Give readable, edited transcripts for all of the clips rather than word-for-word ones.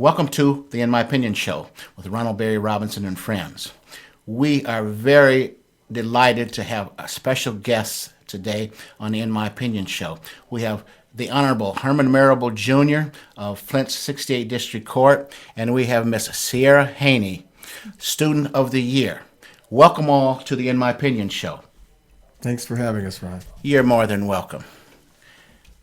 Welcome to the In My Opinion Show with Ronald Barry Robinson and friends. We are very delighted to have a special guest today on the In My Opinion Show. We have the Honorable Herman Marable Jr. of Flint's 68th District Court, and we have Miss Cierra Haynie, Student of the Year. Welcome all to the In My Opinion Show. Thanks for having us, Ron. You're more than welcome.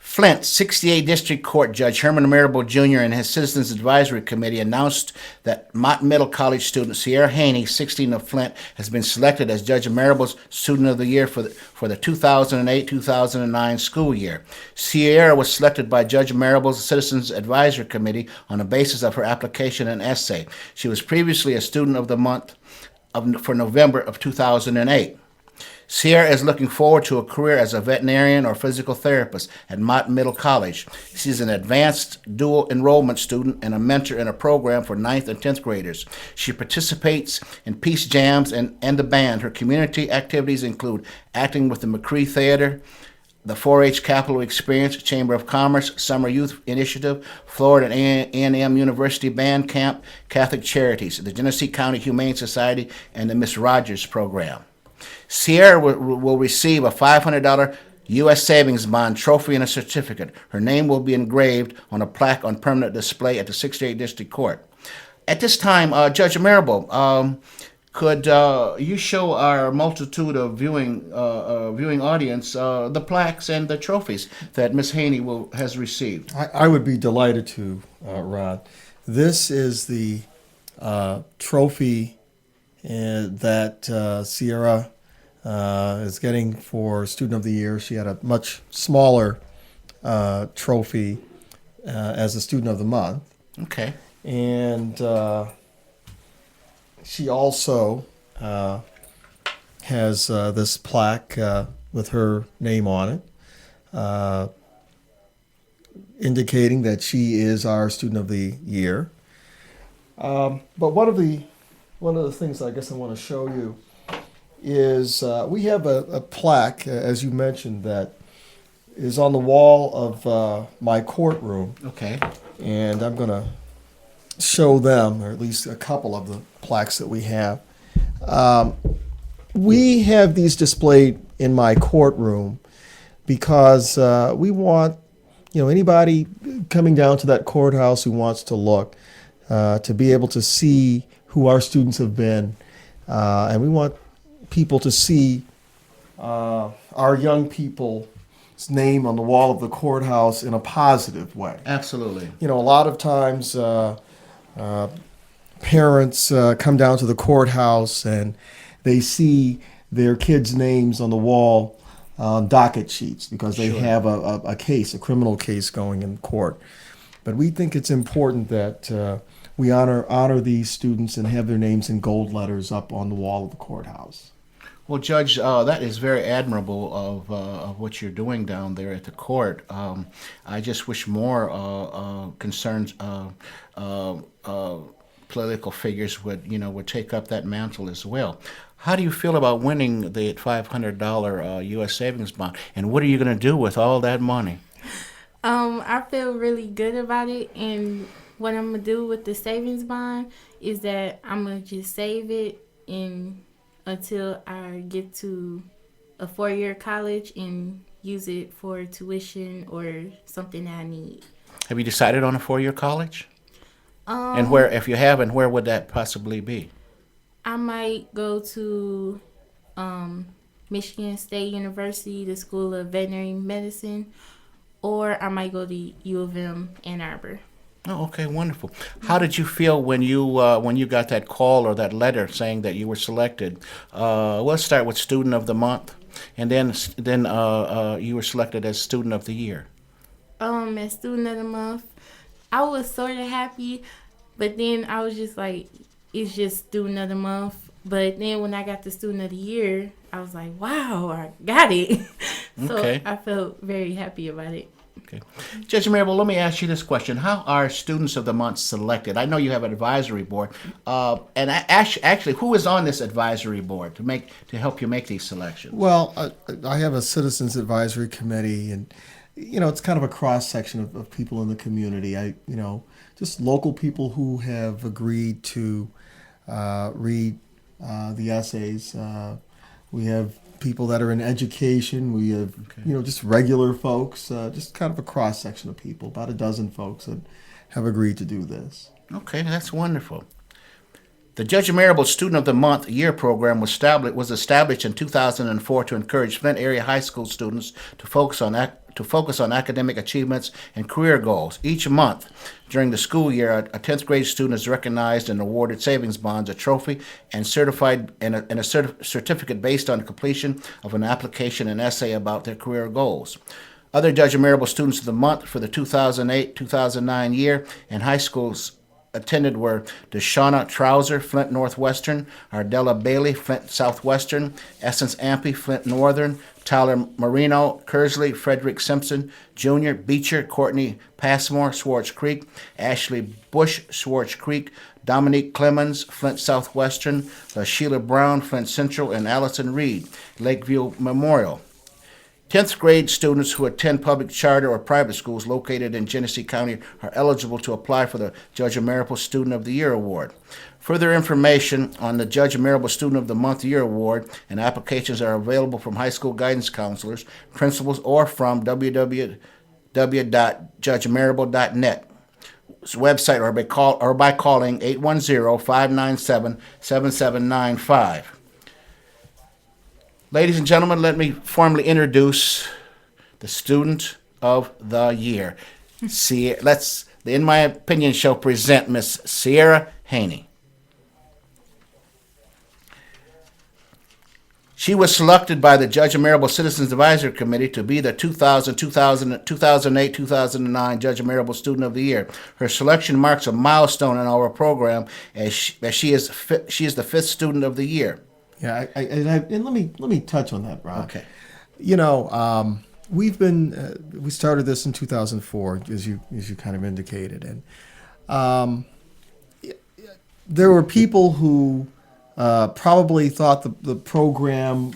Flint 68 District Court Judge Herman Marable Jr. and his Citizens Advisory Committee announced that Mott Middle College student Cierra Haynie, 16 of Flint, has been selected as Judge Marable's Student of the Year for the 2008-2009 school year. Cierra was selected by Judge Marable's Citizens Advisory Committee on the basis of her application and essay. She was previously a Student of the Month for November of 2008. Cierra is looking forward to a career as a veterinarian or physical therapist at Mott Middle College. She's an advanced dual enrollment student and a mentor in a program for 9th and 10th graders. She participates in peace jams and the band. Her community activities include acting with the McCree Theater, the 4-H Capital Experience, Chamber of Commerce, Summer Youth Initiative, Florida A&M University Band Camp, Catholic Charities, the Genesee County Humane Society, and the Miss Rogers Program. Cierra will receive a $500 U.S. savings bond trophy and a certificate. Her name will be engraved on a plaque on permanent display at the 68th District Court. At this time, Judge Marable, could you show our multitude of viewing audience the plaques and the trophies that Miss Haynie has received? I would be delighted to, Rod. This is the trophy that Cierra is getting for Student of the Year. She had a much smaller trophy as a Student of the Month. Okay. And she also has this plaque with her name on it, indicating that she is our Student of the Year. But one of the things I guess I want to show you is we have a plaque, as you mentioned, that is on the wall of my courtroom. Okay. And I'm going to show them, or at least a couple of the plaques that we have. We have these displayed in my courtroom because we want, anybody coming down to that courthouse who wants to look to be able to see who our students have been, and we want people to see our young people's name on the wall of the courthouse in a positive way. Absolutely. A lot of times parents come down to the courthouse and they see their kids' names on the wall on docket sheets because they have a case, a criminal case going in court. But we think it's important that we honor these students and have their names in gold letters up on the wall of the courthouse. Well, Judge, that is very admirable of what you're doing down there at the court. I just wish more concerns political figures would take up that mantle as well. How do you feel about winning the $500 U.S. savings bond, and what are you going to do with all that money? I feel really good about it, and what I'm going to do with the savings bond is that I'm going to just save it until I get to a 4-year college and use it for tuition or something that I need. Have you decided on a 4-year college? And where, if you haven't, where would that possibly be? I might go to Michigan State University, the School of Veterinary Medicine, or I might go to U of M, Ann Arbor. Oh, okay, wonderful. How did you feel when you got that call or that letter saying that you were selected? Let's start with Student of the Month, and then you were selected as Student of the Year. As Student of the Month, I was sort of happy, but then I was just like, it's just Student of the Month. But then when I got the Student of the Year, I was like, wow, I got it. So Okay. I felt very happy about it. Okay. Judge Marable, let me ask you this question. How are Students of the Month selected? I know you have an advisory board. And actually, who is on this advisory board to help you make these selections? Well, I have a Citizens Advisory Committee, and it's kind of a cross section of people in the community. Just local people who have agreed to read the essays. We have people that are in education. We have, just regular folks, just kind of a cross section of people, about a dozen folks that have agreed to do this. Okay, that's wonderful. The Judge Marable Student of the Month year program was established in 2004 to encourage Flint area high school students to focus on academic achievements and career goals. Each month during the school year, a 10th grade student is recognized and awarded savings bonds, a trophy, and a certificate based on completion of an application and essay about their career goals. Other Judge Marable Students of the Month for the 2008-2009 year and high schools attended were Deshauna Trouser, Flint Northwestern; Ardella Bailey, Flint Southwestern; Essence Ampey, Flint Northern; Tyler Marino, Kersley; Frederick Simpson Jr., Beecher; Courtney Passmore, Swartz Creek; Ashley Bush, Swartz Creek; Dominique Clemens, Flint Southwestern; Sheila Brown, Flint Central; and Allison Reed, Lakeview Memorial. 10th grade students who attend public charter or private schools located in Genesee County are eligible to apply for the Judge Marable Student of the Year Award. Further information on the Judge Marable Student of the Month Year Award and applications are available from high school guidance counselors, principals, or from www.judgemarable.net website or by calling 810-597-7795. Ladies and gentlemen, let me formally introduce the Student of the Year. Let's, in my opinion, shall present Miss Cierra Haynie. She was selected by the Judge Marable Citizens Advisory Committee to be the 2008-2009 Judge Marable Student of the Year. Her selection marks a milestone in our program as she is the fifth Student of the Year. Yeah, and let me touch on that, Ron. Okay. We started this in 2004, as you kind of indicated, and there were people who probably thought the program,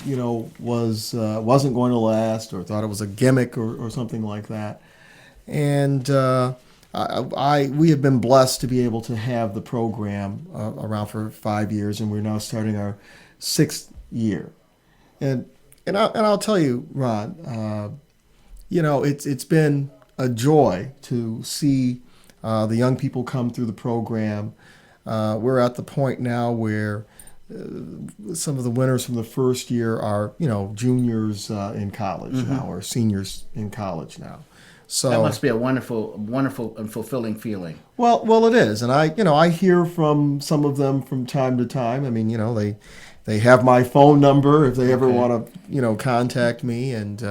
wasn't going to last, or thought it was a gimmick or something like that, and we have been blessed to be able to have the program around for 5 years, and we're now starting our 6th year, and I'll tell you, Ron, it's been a joy to see the young people come through the program. We're at the point now where some of the winners from the first year are, juniors in college now, or seniors in college now. So that must be a wonderful and fulfilling feeling. Well, it is, and I hear from some of them from time to time. I mean, they have my phone number if they ever want to, contact me, and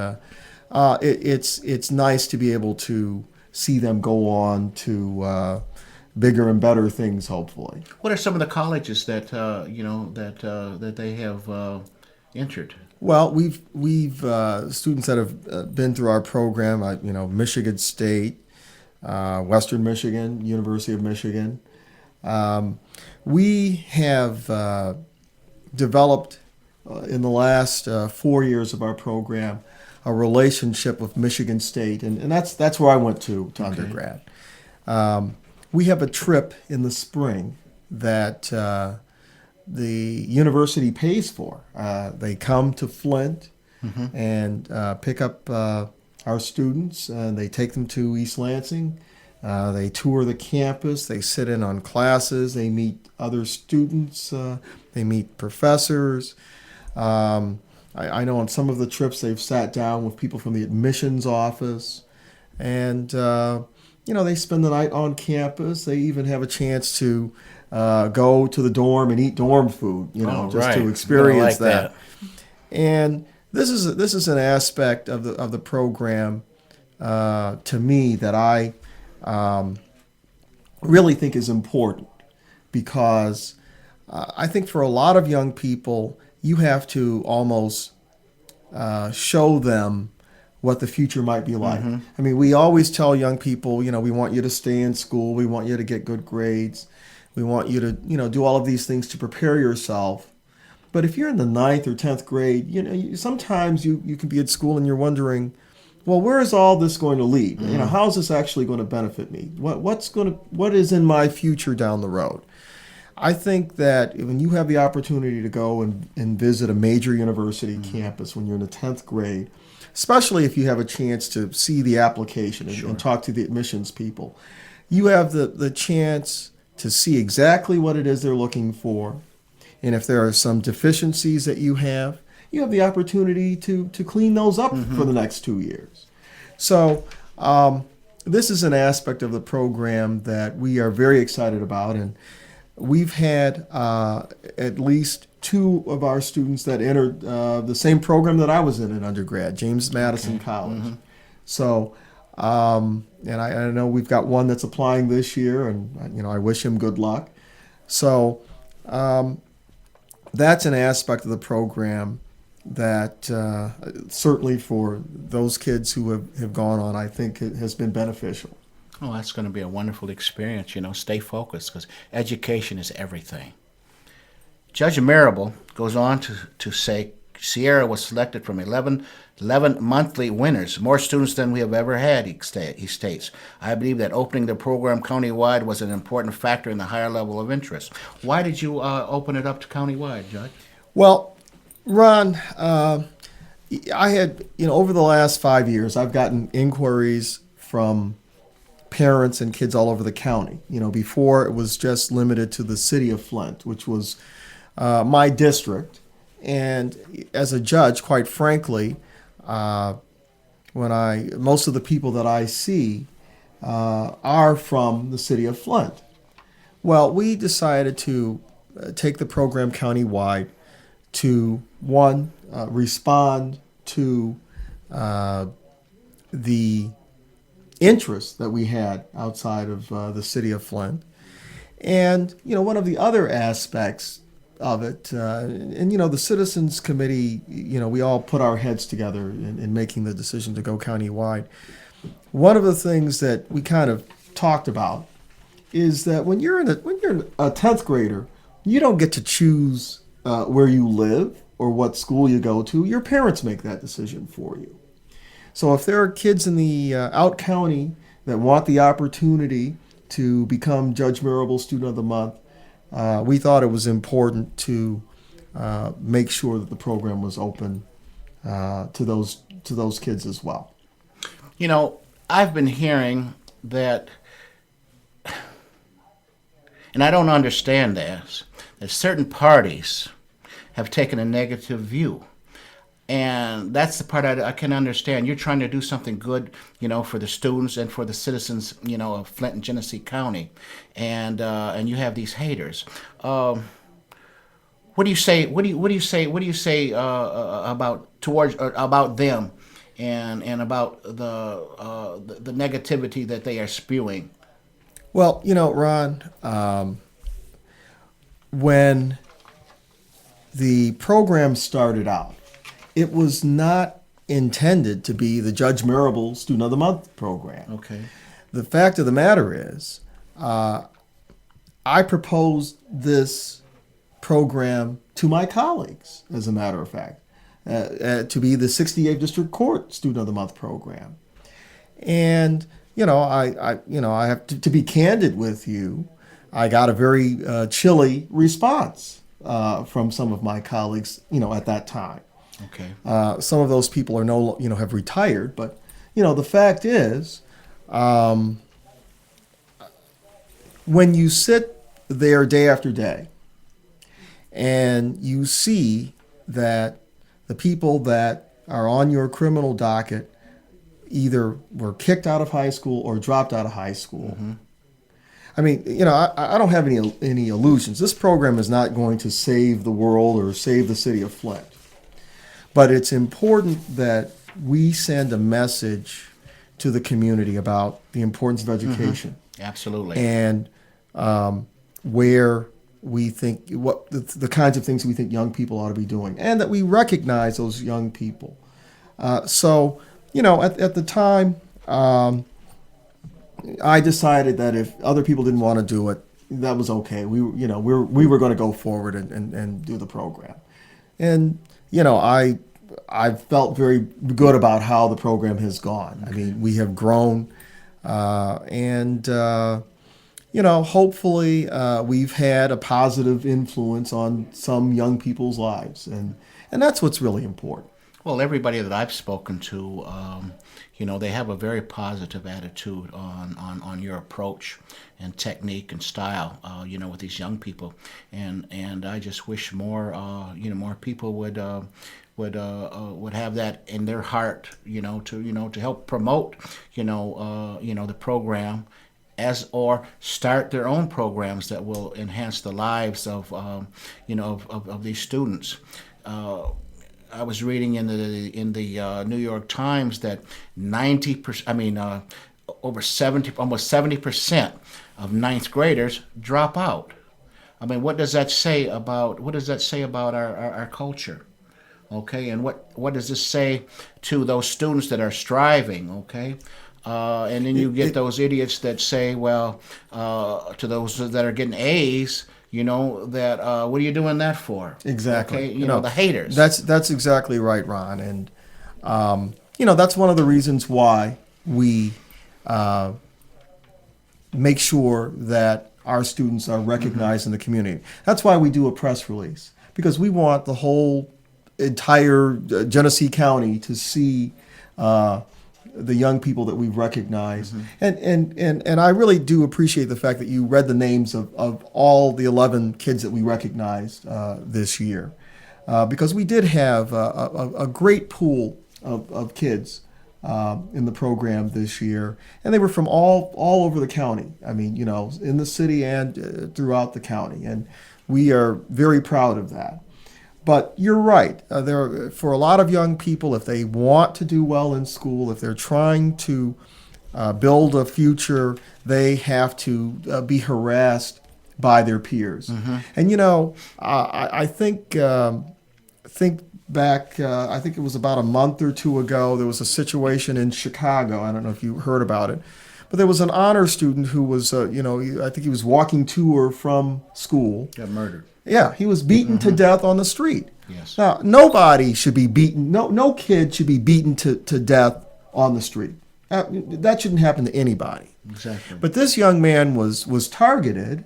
it's nice to be able to see them go on to bigger and better things, hopefully. What are some of the colleges that that they have entered? Well, we've students that have been through our program. Michigan State, Western Michigan, University of Michigan. We have developed in the last 4 years of our program a relationship with Michigan State, and that's where I went to undergrad. We have a trip in the spring that the university pays for. They come to Flint and pick up our students, and they take them to East Lansing. They tour the campus. They sit in on classes. They meet other students. They meet professors. I know on some of the trips they've sat down with people from the admissions office, and they spend the night on campus. They even have a chance to go to the dorm and eat dorm food, to experience that. And this is an aspect of the program to me that I really think is important, because I think for a lot of young people, you have to almost show them what the future might be like. I mean, we always tell young people, we want you to stay in school. We want you to get good grades. We want you to, do all of these things to prepare yourself. But if you're in the 9th or 10th grade, sometimes you can be at school and you're wondering, well, where is all this going to lead? How is this actually going to benefit me? What is in my future down the road? I think that when you have the opportunity to go and visit a major university campus when you're in the 10th grade, especially if you have a chance to see the application and talk to the admissions people, you have the chance to see exactly what it is they're looking for. And if there are some deficiencies that you have the opportunity to clean those up for the next 2 years. So this is an aspect of the program that we are very excited about. And we've had at least 2 of our students that entered the same program that I was in undergrad, James Madison College. So, and I know we've got one that's applying this year, and I wish him good luck. So that's an aspect of the program that certainly for those kids who have gone on, I think it has been beneficial. Oh, that's going to be a wonderful experience. Stay focused because education is everything. Judge Marable goes on to say Cierra was selected from 11 monthly winners, more students than we have ever had, he states. I believe that opening the program countywide was an important factor in the higher level of interest. Why did you open it up to countywide, Judge? Well, Ron, I had, over the last 5 years, I've gotten inquiries from parents and kids all over the county. Before it was just limited to the city of Flint, which was my district. And as a judge, quite frankly, most of the people that I see are from the city of Flint. Well, we decided to take the program countywide to, one, respond to the interest that we had outside of the city of Flint. And, one of the other aspects of it, and the Citizens Committee, we all put our heads together in making the decision to go countywide. One of the things that we kind of talked about is that when you're a 10th grader, you don't get to choose where you live or what school you go to. Your parents make that decision for you. So if there are kids in the out county that want the opportunity to become Judge Marable Student of the Month, we thought it was important to make sure that the program was open to those kids as well. I've been hearing that, and I don't understand this, that certain parties have taken a negative view. And that's the part I can understand. You're trying to do something good, for the students and for the citizens, of Flint and Genesee County, and you have these haters. What do you say? What do you say about them, and about the negativity that they are spewing? Well, Ron, when the program started out, it was not intended to be the Judge Marable Student of the Month program. Okay. The fact of the matter is, I proposed this program to my colleagues, as a matter of fact, to be the 68th District Court Student of the Month program. And, I have to be candid with you, I got a very chilly response from some of my colleagues, at that time. Okay. Some of those people are have retired, but the fact is, when you sit there day after day, and you see that the people that are on your criminal docket either were kicked out of high school or dropped out of high school. Mm-hmm. I mean, I don't have any illusions. This program is not going to save the world or save the city of Flint. But it's important that we send a message to the community about the importance of education. Mm-hmm. Absolutely. And where we think, what the kinds of things we think young people ought to be doing, and that we recognize those young people. So, at the time, I decided that if other people didn't want to do it, that was okay. We were going to go forward and do the program. And, I've felt very good about how the program has gone. I mean, we have grown, and hopefully we've had a positive influence on some young people's lives, and that's what's really important. Well, everybody that I've spoken to, they have a very positive attitude on your approach and technique and style, with these young people, and I just wish more, more people would have that in their heart, to help promote, the program, or start their own programs that will enhance the lives of these students. I was reading in the New York Times that 90%, over 70, almost 70% of ninth graders drop out. I mean, what does that say about our culture? Okay, and what does this say to those students that are striving? Okay, and then you get those idiots that say, well, to those that are getting A's, that what are you doing that for? Exactly. Okay, the haters. That's exactly right, Ron. And that's one of the reasons why we make sure that our students are recognized in the community. That's why we do a press release, because we want the whole entire Genesee County to see the young people that we've recognized. And I really do appreciate the fact that you read the names of all the 11 kids that we recognized this year, because we did have a great pool of kids in the program this year, and they were from all over the county. I mean, in the city and throughout the county, and we are very proud of that. But you're right. For a lot of young people, if they want to do well in school, if they're trying to build a future, they have to be harassed by their peers. And I think back. I think it was about a month or two ago. There was a situation in Chicago. I don't know if you heard about it, but there was an honor student who was, I think he was walking to or from school. Got murdered. Yeah, he was beaten to death on the street. Yes. Now, nobody should be beaten. No kid should be beaten to death on the street. That shouldn't happen to anybody. Exactly. But this young man was targeted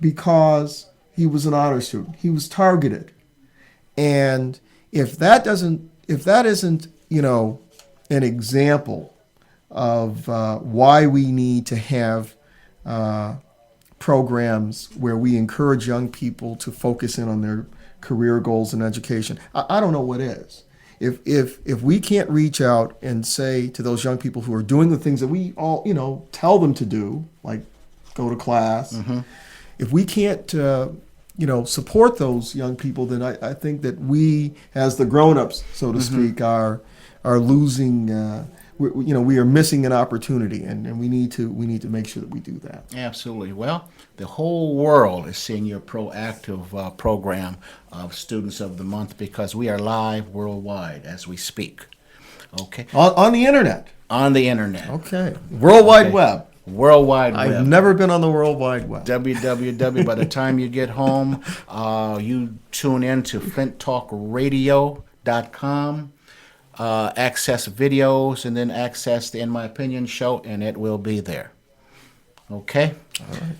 because he was an honor student. He was targeted, and if that isn't, an example of why we need to have programs where we encourage young people to focus in on their career goals and education, I don't know what is. If we can't reach out and say to those young people who are doing the things that we all tell them to do, like go to class, if we can't support those young people, then I think that we, as the grown-ups, so to speak, are losing. We are missing an opportunity, and we need to make sure that we do that. Absolutely. Well, the whole world is seeing your proactive program of Students of the Month, because we are live worldwide as we speak. Okay. On the internet. On the internet. Okay. World Wide Web. World Wide Web. I've never been on the World Wide Web. www. By the time you get home, you tune in to flinttalkradio.com. Access videos, and then access the In My Opinion show, and it will be there. Okay? All right.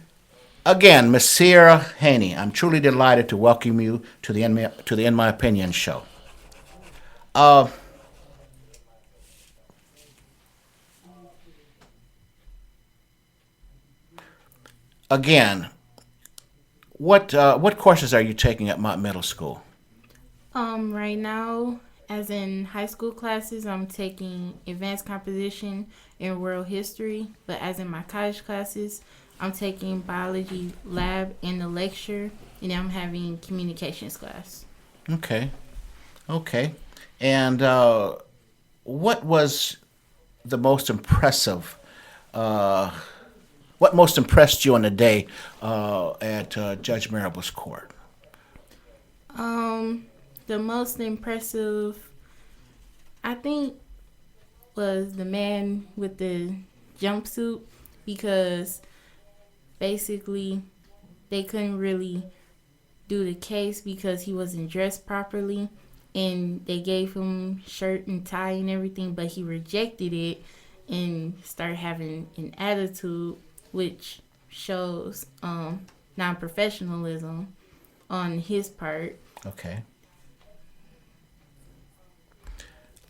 Again, Miss Cierra Haynie, I'm truly delighted to welcome you to the In My Opinion show. Again, what courses are you taking at Mott Middle School? Right now, as in high school classes, I'm taking advanced composition and world history. But as in my college classes, I'm taking biology lab and the lecture, and I'm having communications class. Okay. And what was the most impressive? What most impressed you on the day at Judge Marable's court? The most impressive, I think, was the man with the jumpsuit, because basically they couldn't really do the case because he wasn't dressed properly. and they gave him shirt and tie and everything, but he rejected it and started having an attitude, which shows non-professionalism on his part. Okay.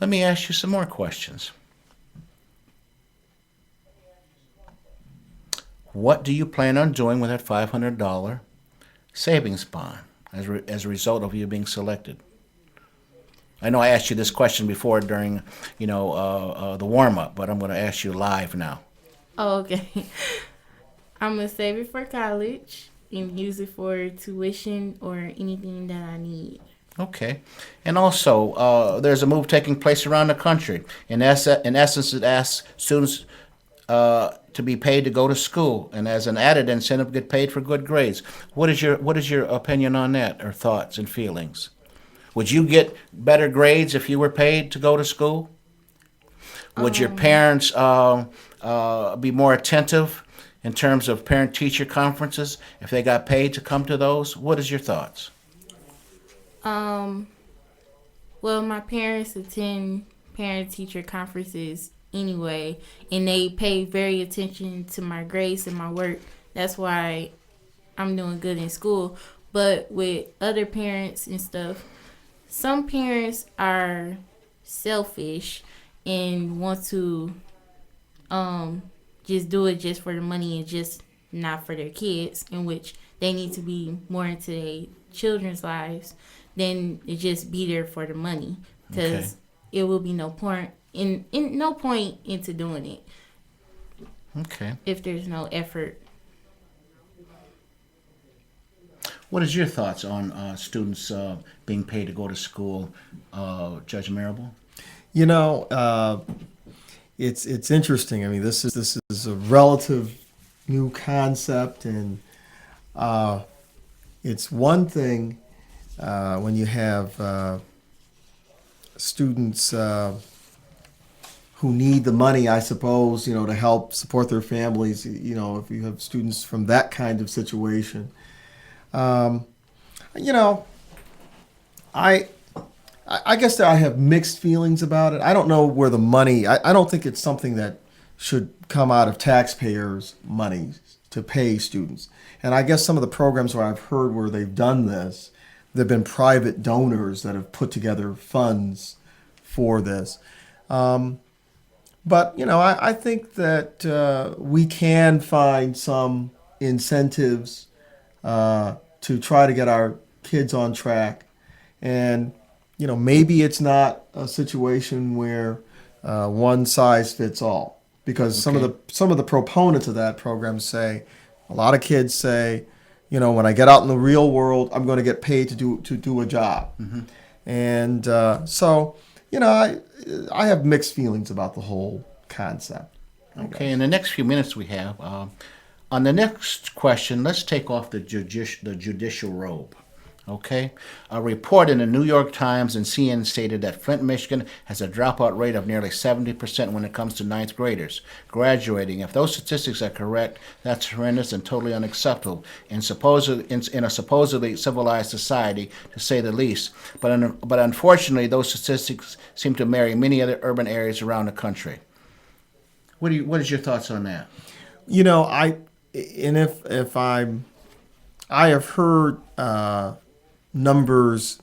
Let me ask you some more questions. What do you plan on doing with that $500 savings bond as a result of you being selected? I know I asked you this question before during, the warm-up, but I'm going to ask you live now. Oh, okay. I'm going to save it for college and use it for tuition or anything that I need. Okay. And also, there's a move taking place around the country. In essence, it asks students to be paid to go to school, and as an added incentive, get paid for good grades. What is your opinion on that, or thoughts and feelings? Would you get better grades if you were paid to go to school? Would your parents be more attentive in terms of parent-teacher conferences if they got paid to come to those? What is your thoughts? Well, my parents attend parent-teacher conferences anyway, and they pay very attention to my grades and my work. That's why I'm doing good in school. But with other parents and stuff, some parents are selfish and want to just do it just for the money and just not for their kids, in which they need to be more into their children's lives than to just be there for the money, because it will be no point into doing it. Okay. If there's no effort. What is your thoughts on students being paid to go to school, Judge Marable? It's interesting. I mean, this is a relative new concept, and it's one thing when you have students who need the money, I suppose, to help support their families. If you have students from that kind of situation. I guess that I have mixed feelings about it. I don't know where the money, I don't think it's something that should come out of taxpayers' money to pay students. And I guess some of the programs where I've heard where they've done this, there have been private donors that have put together funds for this. But, I think that we can find some incentives to try to get our kids on track. And, maybe it's not a situation where one size fits all. Because some of the proponents of that program say, a lot of kids say, when I get out in the real world, I'm going to get paid to do a job. Mm-hmm. And so, I have mixed feelings about the whole concept. Okay, in the next few minutes we have, on the next question, let's take off the judicial robe. Okay, a report in the New York Times and CNN stated that Flint, Michigan has a dropout rate of nearly 70% when it comes to ninth graders graduating. If those statistics are correct, that's horrendous and totally unacceptable in a supposedly civilized society, to say the least. But unfortunately, those statistics seem to marry many other urban areas around the country. What is your thoughts on that? I have heard numbers,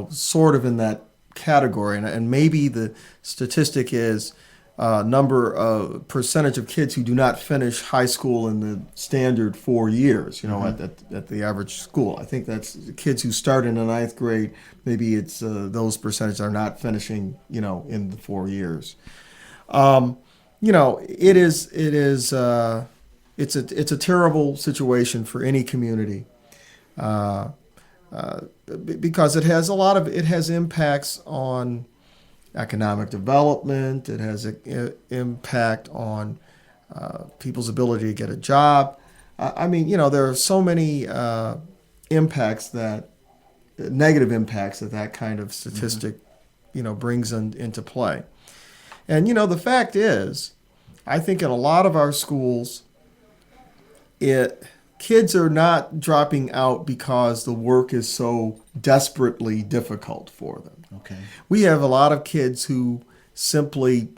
sort of in that category, and maybe the statistic is percentage of kids who do not finish high school in the standard 4 years, at the average school. I think that's the kids who start in the ninth grade. Maybe it's those percentages are not finishing, in the 4 years. It's a terrible situation for any community. Because it has impacts on economic development. It has an impact on people's ability to get a job. There are so many negative impacts that kind of statistic, brings into play. And, the fact is, I think in a lot of our schools, kids are not dropping out because the work is so desperately difficult for them. Okay. We have a lot of kids who simply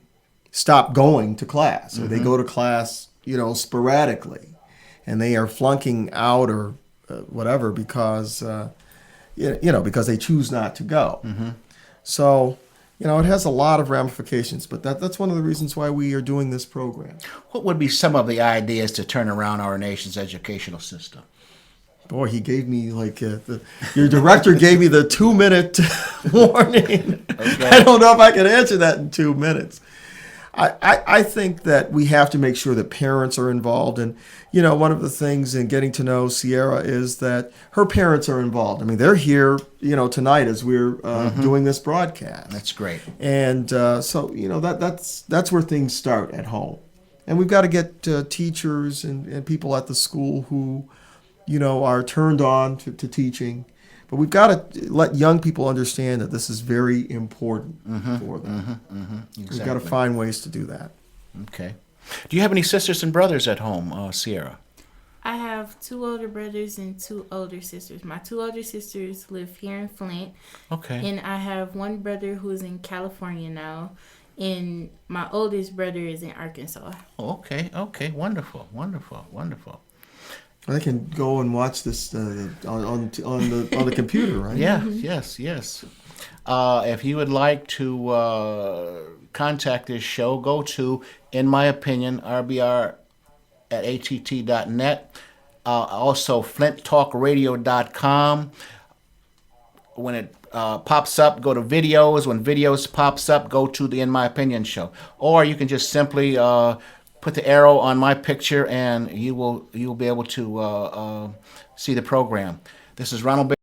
stop going to class, or they go to class, sporadically, and they are flunking out or whatever because because they choose not to go. So, it has a lot of ramifications, but that's one of the reasons why we are doing this program. What would be some of the ideas to turn around our nation's educational system? Boy, he gave me your director gave me the 2-minute warning. Okay. I don't know if I can answer that in 2 minutes. I think that we have to make sure that parents are involved. And, one of the things in getting to know Cierra is that her parents are involved. I mean, they're here, tonight as we're doing this broadcast. That's great. And so, that's where things start at home. And we've got to get teachers and people at the school who, are turned on to teaching. But we've got to let young people understand that this is very important for them. Exactly. We've got to find ways to do that. Okay. Do you have any sisters and brothers at home, Cierra? I have 2 older brothers and 2 older sisters. My 2 older sisters live here in Flint. Okay. And I have one brother who's in California now. And my oldest brother is in Arkansas. Okay. Wonderful. I can go and watch this on the computer, right? Yeah. Yes. If you would like to contact this show, go to, in my opinion, rbr@att.net. Also, flinttalkradio.com. When it pops up, go to videos. When videos pops up, go to the In My Opinion show. Or you can just simply put the arrow on my picture, and you'll be able to see the program. This is Ronald